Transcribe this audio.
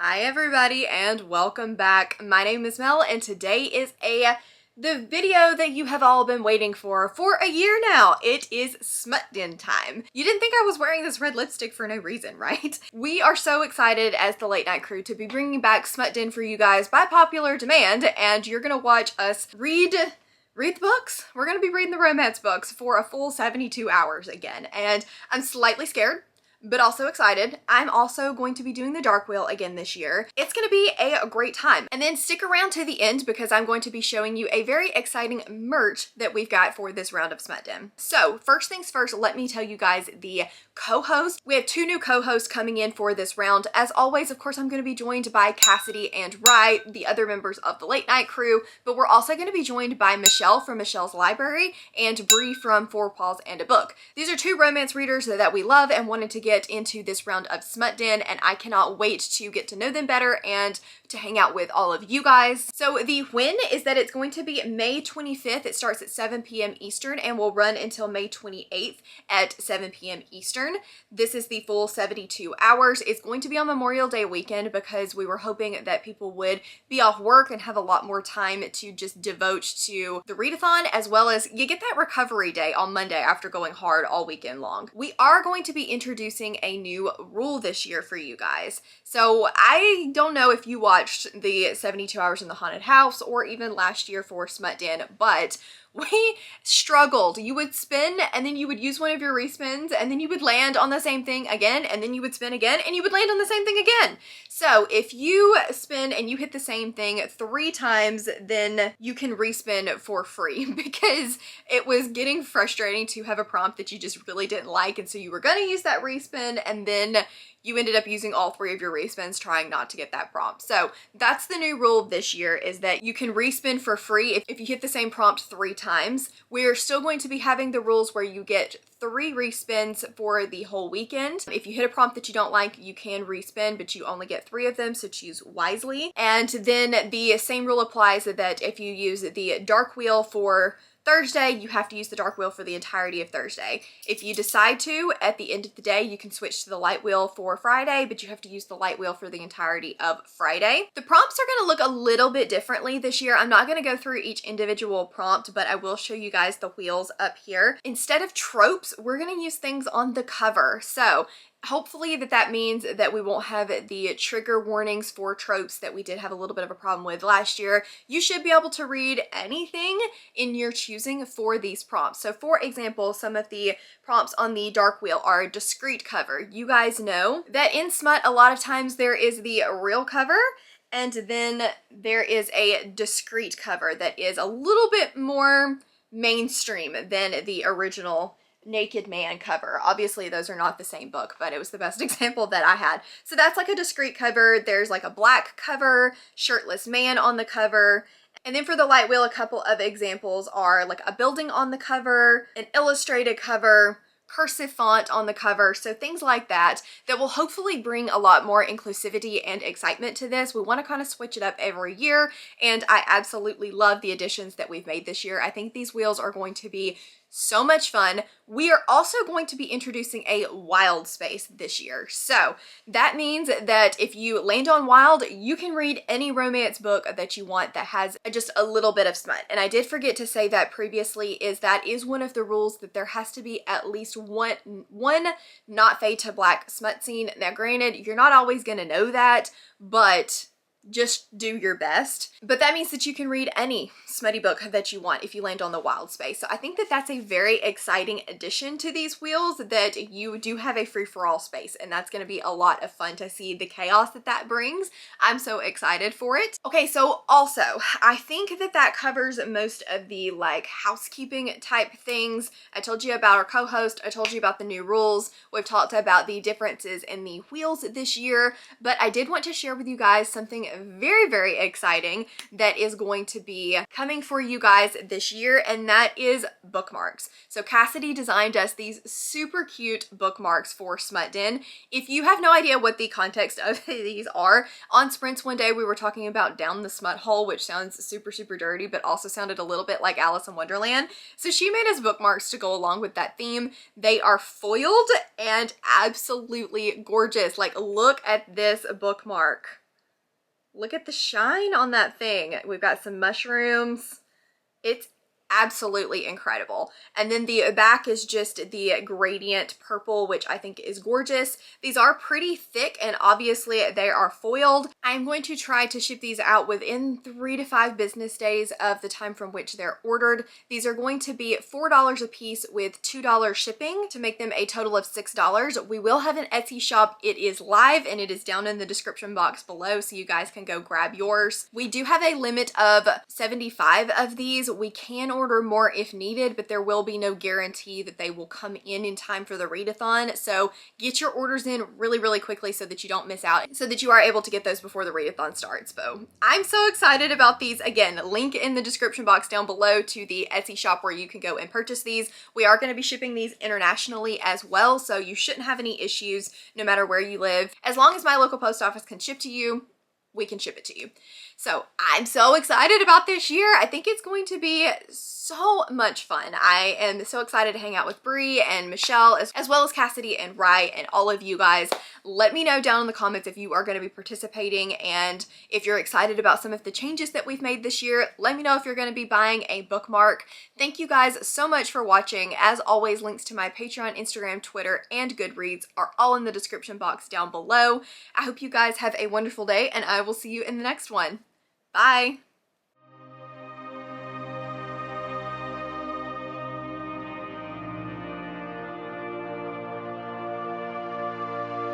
Hi everybody and welcome back. My name is Mel and today is the video that you have all been waiting for a year now. It is Smut Den time. You didn't think I was wearing this red lipstick for no reason, right? We are so excited as the late night crew to be bringing back Smut Den for you guys by popular demand, and you're gonna watch us read the books. We're gonna be reading the romance books for a full 72 hours again, and I'm slightly scared but also excited. I'm also going to be doing the Dark Wheel again this year. It's gonna be a great time. And then stick around to the end because I'm going to be showing you a very exciting merch that we've got for this round of Smut Den. So first things first, let me tell you guys the co-host. We have two new co-hosts coming in for this round. As always, of course, I'm gonna be joined by Cassidy and Rye, the other members of the late night crew, but we're also gonna be joined by Michelle from Michelle's Library and Bree from Four Paws and a Book. These are two romance readers that we love and wanted to get into this round of Smut Den, and I cannot wait to get to know them better and to hang out with all of you guys. So the when is that it's going to be May 25th. It starts at 7 p.m. Eastern and will run until May 28th at 7 p.m. Eastern. This is the full 72 hours. It's going to be on Memorial Day weekend because we were hoping that people would be off work and have a lot more time to just devote to the readathon, as well as you get that recovery day on Monday after going hard all weekend long. We are going to be introducing a new rule this year for you guys. So I don't know if you watched the 72 Hours in the Haunted House or even last year for Smut Den, but we struggled. You would spin and then you would use one of your respins and then you would land on the same thing again and then you would spin again and you would land on the same thing again. So if you spin and you hit the same thing 3 times, then you can respin for free because it was getting frustrating to have a prompt that you just really didn't like, and so you were gonna use that respin and then you ended up using all 3 of your respins trying not to get that prompt. So that's the new rule this year, is that you can respin for free if you hit the same prompt 3 times. We're still going to be having the rules where you get 3 respins for the whole weekend. If you hit a prompt that you don't like, you can respin, but you only get 3 of them, so choose wisely. And then the same rule applies that if you use the Dark Wheel for Thursday, you have to use the Dark Wheel for the entirety of Thursday. If you decide to, at the end of the day, you can switch to the Light Wheel for Friday, but you have to use the Light Wheel for the entirety of Friday. The prompts are going to look a little bit differently this year. I'm not going to go through each individual prompt, but I will show you guys the wheels up here. Instead of tropes, we're going to use things on the cover. So hopefully that means that we won't have the trigger warnings for tropes that we did have a little bit of a problem with last year. You should be able to read anything in your choosing for these prompts. So for example, some of the prompts on the Dark Wheel are discreet cover. You guys know that in Smut, a lot of times there is the real cover, and then there is a discreet cover that is a little bit more mainstream than the original Naked Man cover. Obviously those are not the same book, but it was the best example that I had. So that's like a discreet cover. There's like a black cover, shirtless man on the cover. And then for the Light Wheel, a couple of examples are like a building on the cover, an illustrated cover, cursive font on the cover, so things like that will hopefully bring a lot more inclusivity and excitement to this. We want to kind of switch it up every year, and I absolutely love the additions that we've made this year. I think these wheels are going to be so much fun. We are also going to be introducing a wild space this year. So that means that if you land on wild, you can read any romance book that you want that has just a little bit of smut. And I did forget to say that previously, that is one of the rules, that there has to be at least one not fade to black smut scene. Now granted, you're not always gonna know that, but just do your best. But that means that you can read any smutty book that you want if you land on the wild space. So I think that that's a very exciting addition to these wheels, that you do have a free-for-all space, and that's going to be a lot of fun to see the chaos that brings. I'm so excited for it. Okay, so also I think that covers most of the like housekeeping type things. I told you about our co-host, I told you about the new rules, we've talked about the differences in the wheels this year, but I did want to share with you guys something very, very exciting that is going to be coming for you guys this year, and that is bookmarks. So Cassidy designed us these super cute bookmarks for Smut Den. If you have no idea what the context of these are, on Sprints one day we were talking about Down the Smut Hole, which sounds super, super dirty, but also sounded a little bit like Alice in Wonderland. So she made us bookmarks to go along with that theme. They are foiled and absolutely gorgeous. Like, look at this bookmark. Look at the shine on that thing. We've got some mushrooms. It's absolutely incredible. And then the back is just the gradient purple, which I think is gorgeous. These are pretty thick and obviously they are foiled. I'm going to try to ship these out within 3 to 5 business days of the time from which they're ordered. These are going to be $4 a piece with $2 shipping to make them a total of $6. We will have an Etsy shop. It is live and it is down in the description box below, so you guys can go grab yours. We do have a limit of 75 of these. We can order more if needed, but there will be no guarantee that they will come in time for the readathon. So get your orders in really, really quickly so that you don't miss out, so that you are able to get those before the readathon starts. So I'm so excited about these. Again, link in the description box down below to the Etsy shop where you can go and purchase these. We are going to be shipping these internationally as well, so you shouldn't have any issues no matter where you live. As long as my local post office can ship to you, we can ship it to you. So I'm so excited about this year. I think it's going to be so much fun. I am so excited to hang out with Bree and Michelle, as well as Cassidy and Rye and all of you guys. Let me know down in the comments if you are going to be participating and if you're excited about some of the changes that we've made this year. Let me know if you're going to be buying a bookmark. Thank you guys so much for watching. As always, links to my Patreon, Instagram, Twitter, and Goodreads are all in the description box down below. I hope you guys have a wonderful day and I will see you in the next one. Bye!